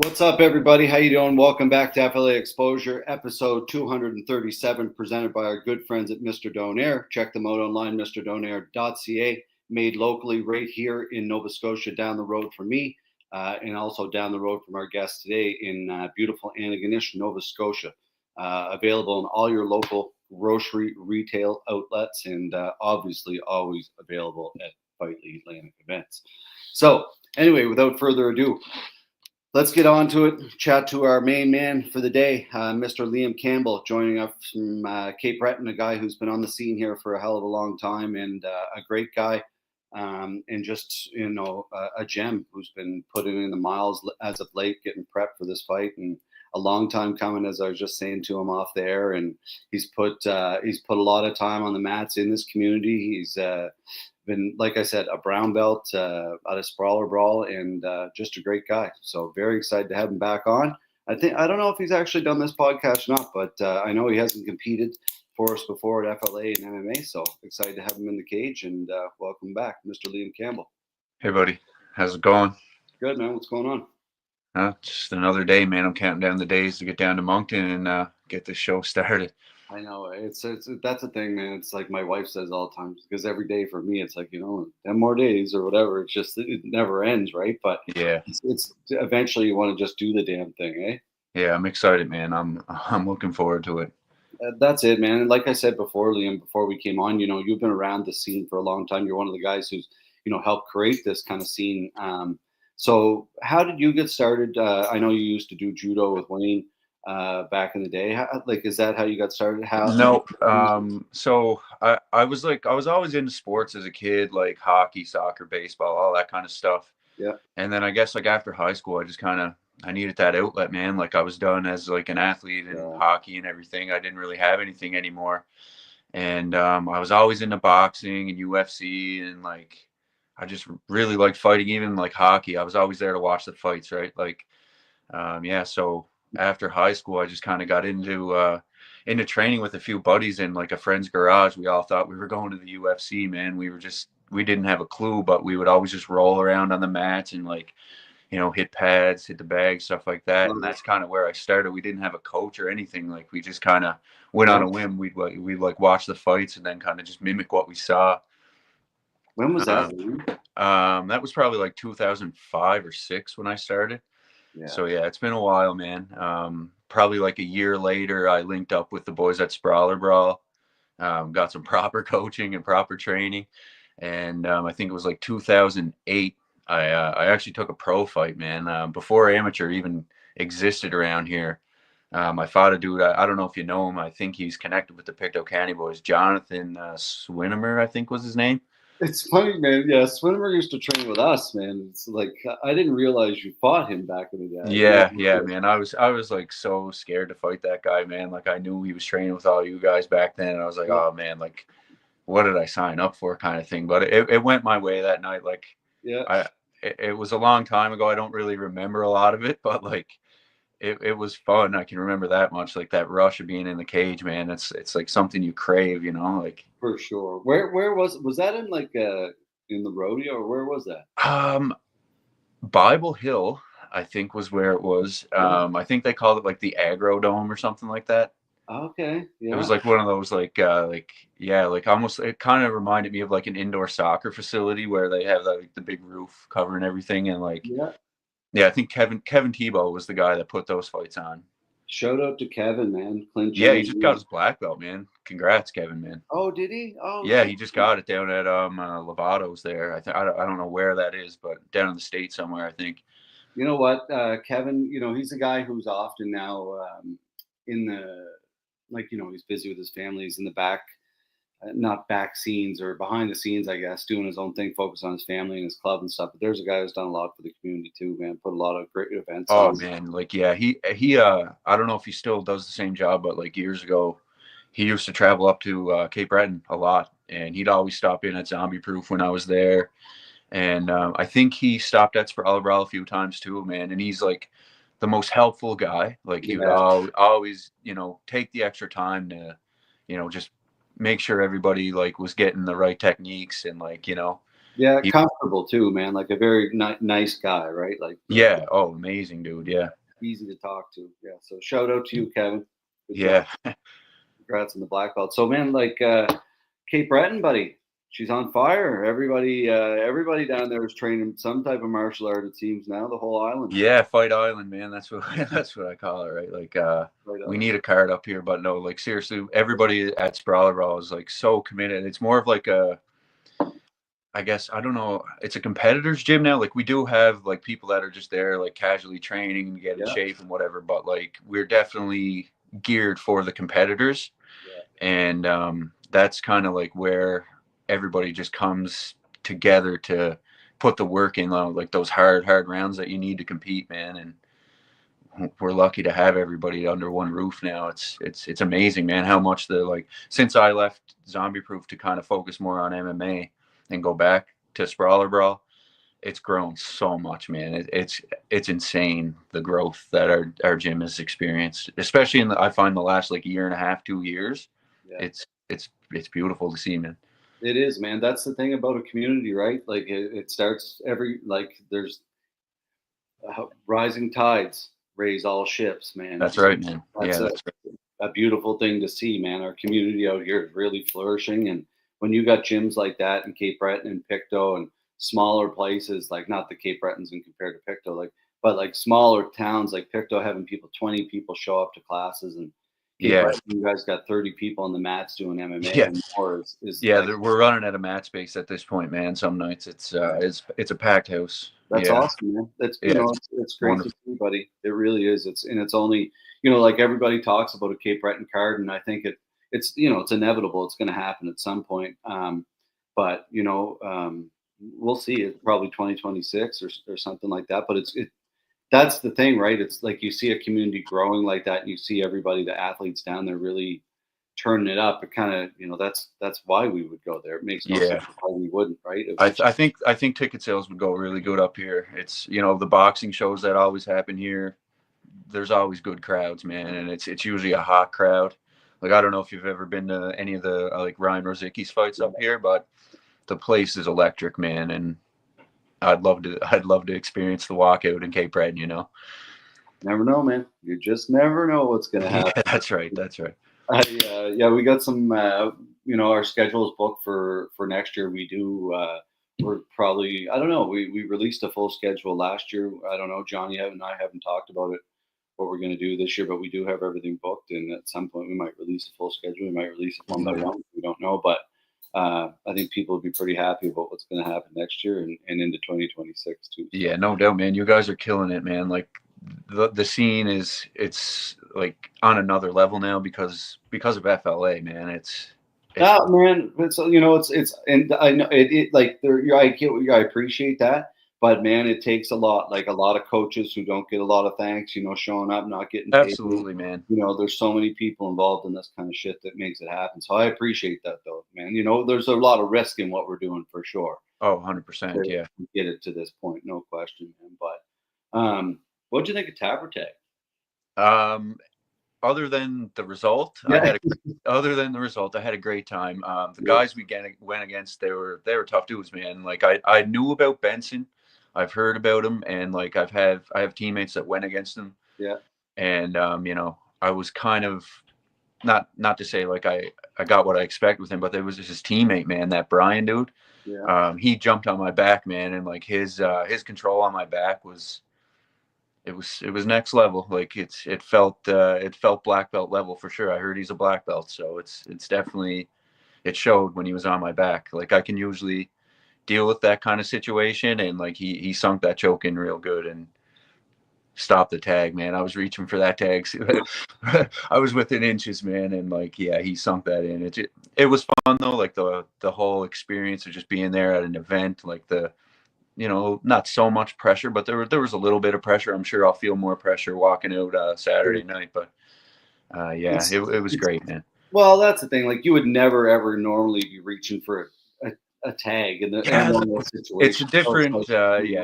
What's up, everybody? How you doing? Welcome back to FLA Exposure, episode 237, presented by our good friends at Mr. Donaire. Check them out online, mrdonaire.ca, made locally right here in Nova Scotia, down the road from me, and also down the road from our guest today in beautiful Antigonish, Nova Scotia. Available in all your local grocery retail outlets, and obviously always available at Fightly Atlantic events. So, anyway, without further ado, let's get on to it. Chat to our main man for the day, Mr. Liam Campbell, joining us from Cape Breton, a guy who's been on the scene here for a hell of a long time and a great guy, and just, a gem who's been putting in the miles as of late, getting prepped for this fight, and a long time coming, as I was just saying to him off there. And he's put a lot of time on the mats in this community. He's been, like I said, a brown belt out of Sprawl or Brawl, and just a great guy. So very excited to have him back on. I don't know if he's actually done this podcast or not, but I know he hasn't competed for us before at FLA and MMA. So excited to have him in the cage, and welcome back, Mr. Liam Campbell. Hey, buddy. How's it going? Good, man. What's going on? Just another day, man. I'm counting down the days to get down to Moncton and get this show started. I know it's that's the thing, man. It's like my wife says all the time, because every day for me, it's like, 10 more days or whatever. It's just, it never ends, right? But yeah, it's eventually you want to just do the damn thing, eh? Yeah, I'm excited, man. I'm looking forward to it. That's it, man. And like I said before, Liam, before we came on, you've been around the scene for a long time. You're one of the guys who's helped create this kind of scene. So how did you get started? I know you used to do judo with Wayne back in the day. Is that how you got started? No. So I was always into sports as a kid, like hockey, soccer, baseball, all that kind of stuff. Yeah. And then I guess after high school, I needed that outlet, man. I was done as an athlete in hockey and everything. I didn't really have anything anymore. And I was always into boxing and UFC, and I just really liked fighting, even hockey. I was always there to watch the fights, right? So after high school, I just kind of got into training with a few buddies in a friend's garage. We all thought we were going to the UFC, man. We didn't have a clue, but we would always just roll around on the mats and hit pads, hit the bag, stuff like that. And that's kind of where I started. We didn't have a coach or anything. We just kind of went on a whim. We'd watch the fights and then kind of just mimic what we saw. When was that? That was probably 2005 or 6 when I started. Yeah. So yeah, it's been a while, man. Probably a year later, I linked up with the boys at Sprawl or Brawl, got some proper coaching and proper training. And I think it was 2008. I actually took a pro fight, man, before amateur even existed around here. I fought a dude. I don't know if you know him. I think he's connected with the Pictou County boys. Jonathan Swinimer, I think was his name. It's funny, man. Yeah, Swinimer used to train with us, man. It's I didn't realize you fought him back in the day. Yeah, man. I was so scared to fight that guy, man. I knew he was training with all you guys back then, and I was like, oh man, what did I sign up for, kind of thing. But it went my way that night. Yeah. It was a long time ago. I don't really remember a lot of it, but it was fun. I can remember that much. That rush of being in the cage, man. It's something you crave, For sure. Where was that in the rodeo, or where was that? Bible Hill, I think, was where it was. I think they called it the Agro Dome or something like that. Okay. Yeah. It was one of those almost, it kind of reminded me of an indoor soccer facility where they have the big roof covering everything, and I think Kevin Tebow was the guy that put those fights on. Shout out to Kevin, man. Yeah, he just got his black belt, man. Congrats, Kevin, man. Oh, did he? Oh, yeah, he just got it down at Lovato's there. I don't know where that is, but down in the States somewhere, I think. You know what, Kevin? He's a guy who's often now in the he's busy with his family. He's in the back, not back scenes or behind the scenes, I guess, doing his own thing, focus on his family and his club and stuff. But there's a guy who's done a lot for the community too, man. Put a lot of great events on. Oh man, he I don't know if he still does the same job, but years ago, he used to travel up to Cape Breton a lot, and he'd always stop in at Zombie Proof when I was there. And I think he stopped at Sprawl Brawl a few times too, man. And he's the most helpful guy. He would always, take the extra time to, just make sure everybody was getting the right techniques and Yeah, comfortable too, man. Like a very nice guy, right? Like Yeah. Oh, amazing, dude. Yeah. easy to talk to. Yeah. So shout out to you, Kevin. Good job. Yeah. Congrats on the black belt. So man, like Cape Breton, buddy, she's on fire. Everybody down there is training some type of martial art. It seems now the whole island. Yeah, Fight Island, man. That's what that's what I call it, right? Like, we need a card up here, but no, like seriously, everybody at Sprawl is like so committed. It's more of like I guess I don't know. It's a competitor's gym now. Like we do have like people that are just there, like casually training and get in shape and whatever. But like we're definitely geared for the competitors, and that's kind of like where everybody just comes together to put the work in, like those hard rounds that you need to compete, man. And we're lucky to have everybody under one roof now. It's amazing, man, how much since I left Zombie Proof to kind of focus more on MMA and go back to Brawl, it's grown so much, man. It's insane the growth that our gym has experienced, especially I find the last like year and a half, 2 years. Yeah. It's beautiful to see, man. It is, man. That's the thing about a community, right? Like it starts there's rising tides raise all ships, man. That's right, man. That's a beautiful thing to see, man. Our community out here is really flourishing, and when you got gyms like that in Cape Breton and Pictou and smaller places, like not the Cape Bretons in compared to Pictou, but like smaller towns like Pictou having 20 people show up to classes, and Breton, you guys got 30 people on the mats doing MMA. Yeah, and more we're running at a mat space at this point, man. Some nights it's a packed house. That's awesome, man. That's it's great to see, buddy. It really is. It's only like everybody talks about a Cape Breton card, and I think it's it's inevitable. It's going to happen at some point. But we'll see. It's probably 2026 or something like that. But that's the thing, right? It's like you see a community growing like that, and you see everybody, the athletes down there, really turning it up. It kind of, that's why we would go there. It makes no sense why we wouldn't, right? I think ticket sales would go really good up here. It's the boxing shows that always happen here. There's always good crowds, man, and it's usually a hot crowd. Like I don't know if you've ever been to any of the like Ryan Rozicki's fights up here, but the place is electric, man, and I'd love to experience the walkout in Cape Breton. Never know, man. You just never know what's gonna happen. Yeah, that's right. We got some. Our schedule is booked for next year. We do. We're probably. I don't know. We released a full schedule last year. I don't know. Johnny and I haven't talked about it, what we're going to do this year, but we do have everything booked. And at some point, we might release a full schedule. We might release it one by one. We don't know, but I think people will be pretty happy about what's going to happen next year and into 2026 too. Yeah, no doubt, man. You guys are killing it, man. Like the scene it's like on another level now because of FLA, man. Man. It's and I know it like I appreciate that, but man, it takes a lot. Like a lot of coaches who don't get a lot of thanks, showing up, not getting paid. Absolutely, man. There's so many people involved in this kind of shit that makes it happen. So I appreciate that, though, man. There's a lot of risk in what we're doing for sure. Oh, 100%. Yeah. Get it to this point, no question, man. But what'd you think of Tapper Tag? Other than the result, I had a great time. The guys we went against, they were tough dudes, man. Like I knew about Benson, I've heard about him, and like I have teammates that went against him. Yeah. And I was kind of not to say like I got what I expect with him, but there was just his teammate, man, that Brian dude. Yeah. He jumped on my back, man, and like his control on my back was. It was next level. Like it felt black belt level for sure. I heard he's a black belt, so it's definitely, it showed when he was on my back. Like I can usually deal with that kind of situation, and like he sunk that choke in real good and stopped the tag, man. I was reaching for that tag. I was within inches, man, and like he sunk that in. It was fun though, like the whole experience of just being there at an event, like not so much pressure, but there was a little bit of pressure. I'm sure I'll feel more pressure walking out Saturday night, but it was great, man. Well, that's the thing. Like you would never ever normally be reaching for a tag in the normal situation. It's a different,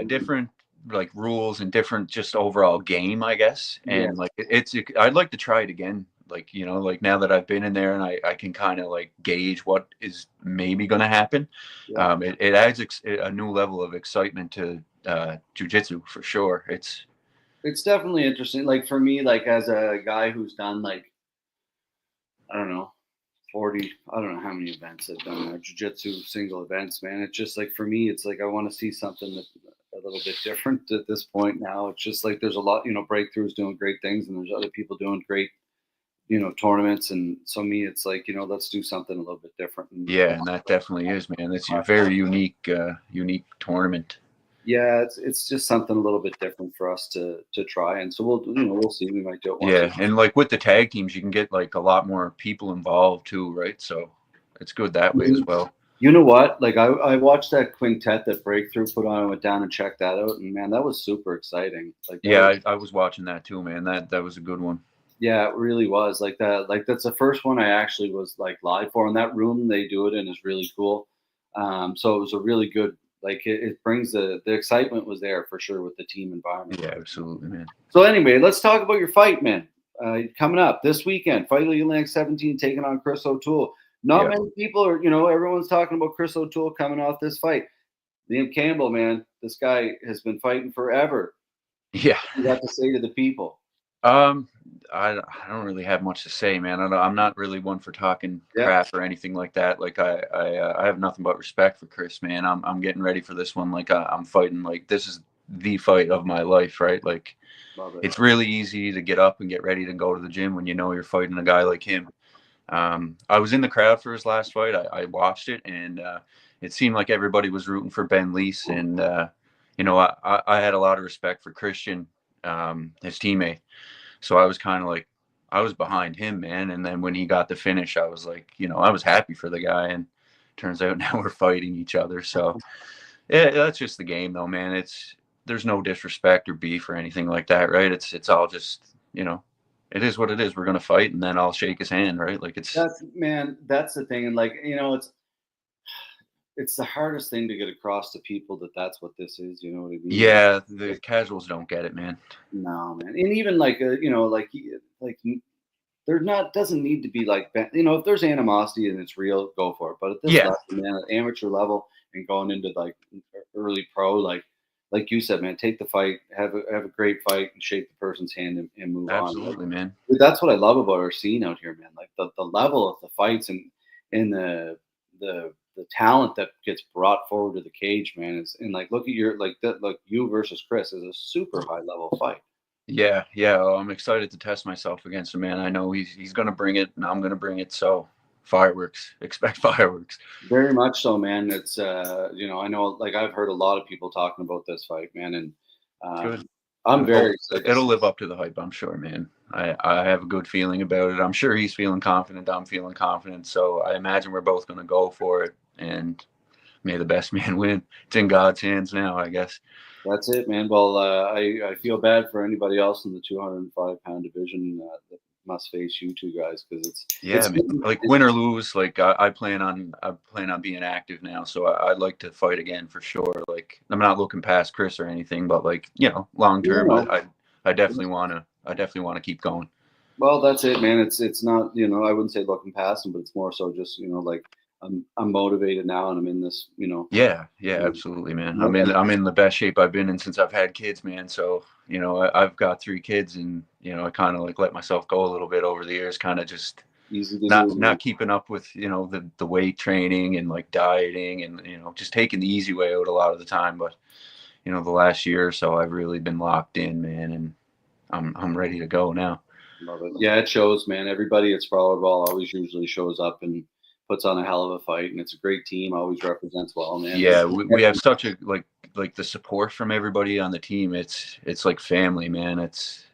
different like rules and different just overall game, I guess. And like I'd like to try it again like, like now that I've been in there and I can kind of like gauge what is maybe going to happen. Yeah. It adds a new level of excitement to jiu-jitsu for sure. It's definitely interesting. Like for me, like as a guy who's done like, I don't know, 40, I don't know how many events I've done now, jiu-jitsu single events, man. It's just like, for me, it's like, I want to see something that's a little bit different at this point now. It's just like, there's a lot, Breakthrough's doing great things and there's other people doing great, tournaments. And so me, it's like, let's do something a little bit different. And Yeah, and that definitely is, man. It's a very unique tournament. yeah, it's just something a little bit different for us to try. And so we'll see. We might do it once. Yeah, and like with the tag teams, you can get like a lot more people involved too, right? So it's good that way as well. You know what? Like I watched that quintet that Breakthrough put on. I went down and checked that out, and man, that was super exciting. Like yeah, I was watching that too, man. That was a good one. Yeah, it really was. Like that. Like that's the first one I actually was like live for. In that room they do it in is really cool. So it was a really good. Like it brings the excitement was there for sure with the team environment. Yeah, absolutely, man. So anyway, let's talk about your fight, man. Coming up this weekend, Fight League Atlantic 17 taking on Chris O'Toole. Not many people are, everyone's talking about Chris O'Toole coming off this fight. Liam Campbell, man, this guy has been fighting forever. Yeah. You got to say to the people. I don't really have much to say, man. I'm not really one for talking crap or anything like that. Like I have nothing but respect for Chris, man. I'm getting ready for this one. Like I'm fighting. Like this is the fight of my life, right? Like it's really easy to get up and get ready to go to the gym when you know you're fighting a guy like him. I was in the crowd for his last fight. I watched it, and it seemed like everybody was rooting for Ben Leese, and I had a lot of respect for Christian, his teammate. So I was kind of like, I was behind him, man. And then when he got the finish, I was like, I was happy for the guy. And turns out now we're fighting each other. So yeah, that's just the game, though, man. There's no disrespect or beef or anything like that, right? It's all just, it is what it is. We're gonna fight, and then I'll shake his hand, right? Like that's the thing, and like it's the hardest thing to get across to people that's what this is. You know what I mean? Yeah, the casuals don't get it, man. No, man. And even like there's doesn't need to be like, if there's animosity and it's real, go for it. But at this level, man, at amateur level and going into like early pro, like you said, man, take the fight, have a great fight, and shake the person's hand and move on. Absolutely, man. That's what I love about our scene out here, man. Like the level of the fights and the talent that gets brought forward to the cage, man, and like look at you versus Chris is a super high level fight. Yeah. Well, I'm excited to test myself against him, man. I know he's gonna bring it, and I'm gonna bring it. So fireworks, expect fireworks. Very much so, man. It's I know, like I've heard a lot of people talking about this fight, man, and good. I'm very excited. It'll live up to the hype, I'm sure, man. I have a good feeling about it. I'm sure he's feeling confident. I'm feeling confident. So I imagine we're both going to go for it, and may the best man win. It's in God's hands now, I guess. That's it, man. Well, I feel bad for anybody else in the 205-pound division that must face you two guys, because man. Like win or lose, like I plan on being active now, so I'd like to fight again for sure. Like I'm not looking past Chris or anything, but like long term, I definitely want to keep going. Well, that's it, man. It's not, I wouldn't say looking past him, but it's more so just like I'm motivated now, and I'm in this, Yeah, absolutely, man. I'm in the best shape I've been in since I've had kids, man. So I've got 3 kids, and I kind of like let myself go a little bit over the years, kind of just not keeping up with the weight training and like dieting, and just taking the easy way out a lot of the time. But the last year or so, I've really been locked in, man, and I'm ready to go now. Love it. Yeah, it shows, man. Everybody at Sprawl always usually shows up and puts on a hell of a fight, and it's a great team. Always represents well, man. Yeah, we have such a like the support from everybody on the team. It's like family, man. It's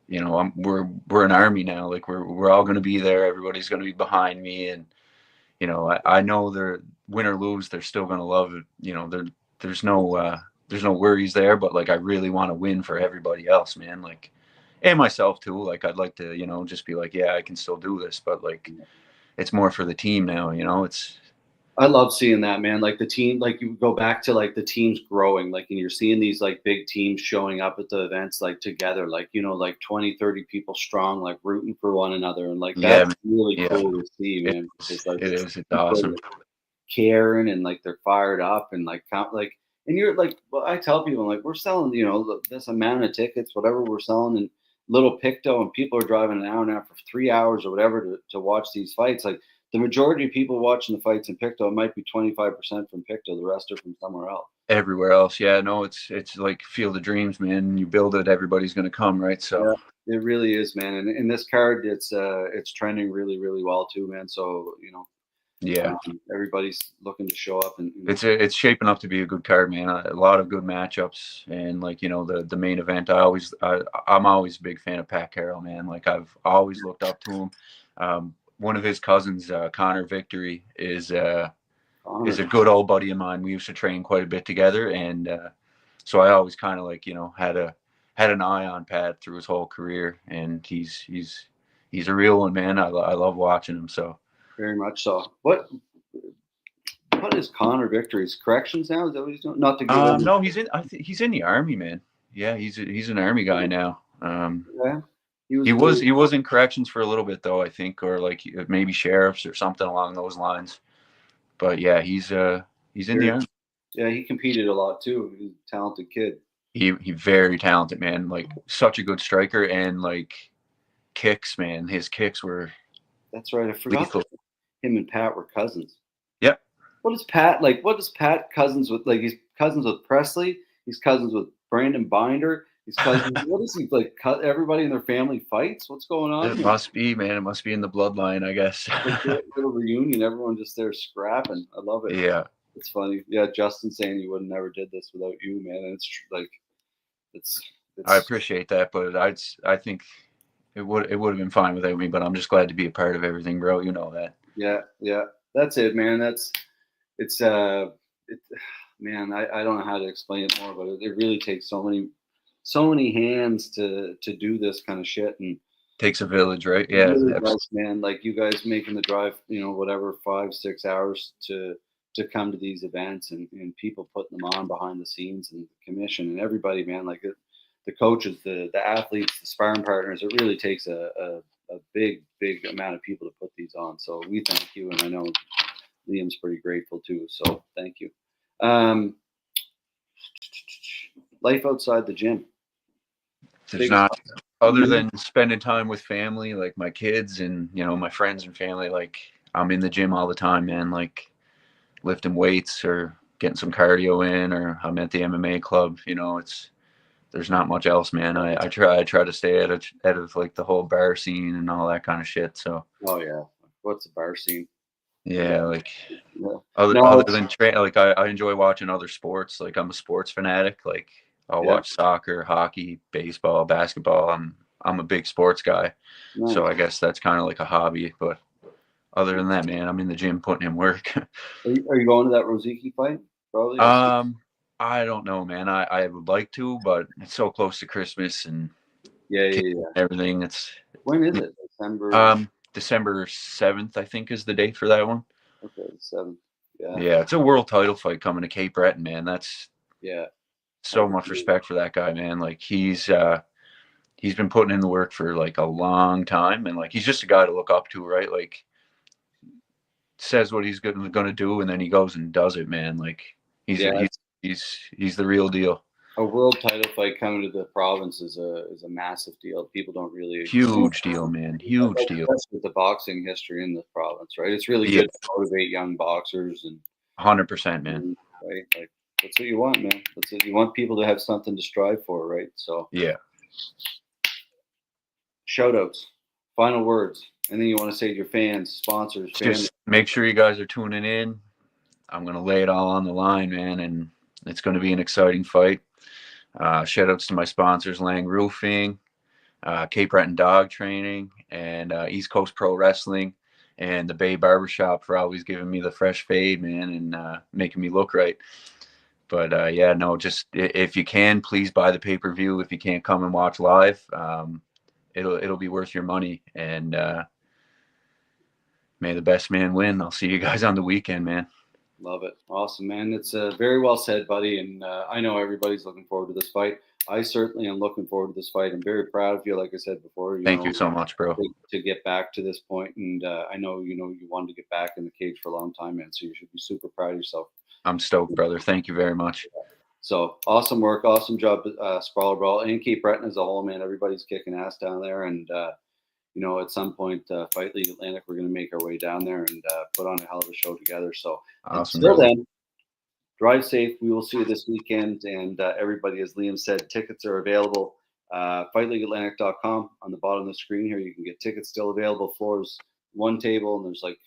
we're an army now. Like we're all going to be there. Everybody's going to be behind me, and I know they're win or lose, they're still going to love it. There's no worries there, but like I really want to win for everybody else, man. Like, and myself too. Like I'd like to just be like, yeah, I can still do this, but like it's more for the team now. It's I love seeing that, man. Like the team, like you go back to like the teams growing, like, and you're seeing these like big teams showing up at the events, like together, like, like 20, 30 people strong, like rooting for one another. And like, Yeah, that's man. really Yeah, cool to see, it man, is. because like It is. It's people awesome. are caring and like they're fired up and like, like, and you're like, well, I tell people, like, we're selling, this amount of tickets, whatever we're selling in Little Pictou, and people are driving an hour and a half for 3 hours or whatever to watch these fights. Like, the majority of people watching the fights in Pictou, it might be 25% from Pictou, the rest are from somewhere else. Everywhere else, yeah, no, it's like Field of Dreams, man. You build it, everybody's gonna come, right? So Yeah, it really is, man. And in this card, it's trending really, really well too, man. So yeah, everybody's looking to show up and it's shaping up to be a good card, man. A lot of good matchups, and like the main event. I'm always a big fan of Pat Carroll, man. Like I've always looked up to him. One of his cousins, Connor Victory, is honor. a good old buddy of mine. We used to train quite a bit together, and so I always kind of like had an eye on Pat through his whole career, and he's a real one, man. I love watching him. So Very much so. What is Connor Victory's corrections now? Is that what he's doing? Not to give him. no, he's in the army, man. Yeah, he's an army guy now. Yeah, He was in corrections for a little bit though, I think, or like maybe sheriffs or something along those lines. But yeah, he's in the army. Yeah, he competed a lot too. He's a talented kid. He very talented, man. Like such a good striker, and like kicks, man. His kicks were That's right. I forgot lethal. that him and Pat were cousins. Yep. What is Pat like? What is Pat cousins with? Like he's cousins with Presley. He's cousins with Brandon Binder. He's cousins. What is he like? Everybody in their family fights. What's going on? It Here? must be, man. It must be in the bloodline, I guess. Little reunion. Everyone just there scrapping. I love it. Yeah. It's funny. Yeah, Justin saying he would have never did this without you, man. And it's like, it's. I appreciate that, but I think it would have been fine without me. But I'm just glad to be a part of everything, bro. You know that. Yeah. That's it, man. It's man. I don't know how to explain it more, but it really takes so many hands to do this kind of shit, and Takes a village, right? it Yeah. really does, man. Like you guys making the drive, whatever 5-6 hours to come to these events, and people putting them on behind the scenes, and the commission and everybody, man. Like the coaches, the athletes, the sparring partners. It really takes a big amount of people to put these on. So we thank you, and I know Liam's pretty grateful too. So thank you. Life outside the gym. There's not, other than spending time with family, like my kids and my friends and family. Like I'm in the gym all the time, man. Like lifting weights or getting some cardio in, or I'm at the MMA club. There's not much else, man. I try to stay out of like the whole bar scene and all that kind of shit. So Oh yeah, what's the bar scene? yeah, like Yeah. other than train, like I enjoy watching other sports. Like I'm a sports fanatic. Like I'll Yeah. watch soccer, hockey, baseball, basketball. I'm a big sports guy. Nice. So I guess that's kind of like a hobby. But other than that, man, I'm in the gym putting in work. Are you going to that Rosicky fight? Probably. I don't know, man. I would like to, but it's so close to Christmas and Yeah. everything. When is it? December. December 7th, I think, is the date for that one. Okay, 7th. Yeah. Yeah, it's a world title fight coming to Cape Breton, man. That's Yeah. so much respect for that guy, man. Like he's been putting in the work for like a long time, and like he's just a guy to look up to, right? Like says what he's going to do, and then he goes and does it, man. Like he's the real deal. A world title fight coming to the province is a massive deal. People don't really Huge deal, man. Huge deal. Especially with the boxing history in the province, right? It's really good to motivate young boxers and 100%, man. Right, like that's what you want, man. That's what you want, people to have something to strive for, right? So yeah. Shout outs, final words, anything you want to say to your fans, sponsors, just make sure you guys are tuning in. I'm gonna lay it all on the line, man, and it's going to be an exciting fight. Shout outs to my sponsors, Lang Roofing, Cape Breton Dog Training, and East Coast Pro Wrestling, and the Bay Barbershop for always giving me the fresh fade, man, and making me look right. But yeah, no, just if you can, please buy the pay-per-view. If you can't come and watch live, it'll be worth your money. And may the best man win. I'll see you guys on the weekend, man. Love it. Awesome, man. It's very well said, buddy. And I know everybody's looking forward to this fight. I certainly am looking forward to this fight. I'm very proud of you, like I said before. Thank you so much, bro. To get back to this point, and I know you wanted to get back in the cage for a long time, man. So you should be super proud of yourself. I'm stoked, brother. Thank you very much. So awesome work, awesome job, Sprawl Brawl, and Cape Breton as a whole, man. Everybody's kicking ass down there, and at some point, Fight League Atlantic, we're going to make our way down there and put on a hell of a show together. So awesome, until then, drive safe. We will see you this weekend, and everybody, as Liam said, tickets are available. FightLeagueAtlantic.com. On the bottom of the screen here, you can get tickets still available. Floors, one table, and there's like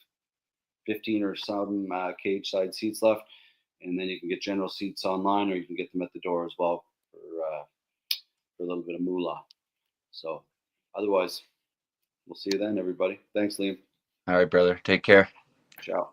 15 or some cage side seats left. And then you can get general seats online, or you can get them at the door as well for a little bit of moolah. So otherwise, we'll see you then, everybody. Thanks, Liam. All right, brother. Take care. Ciao.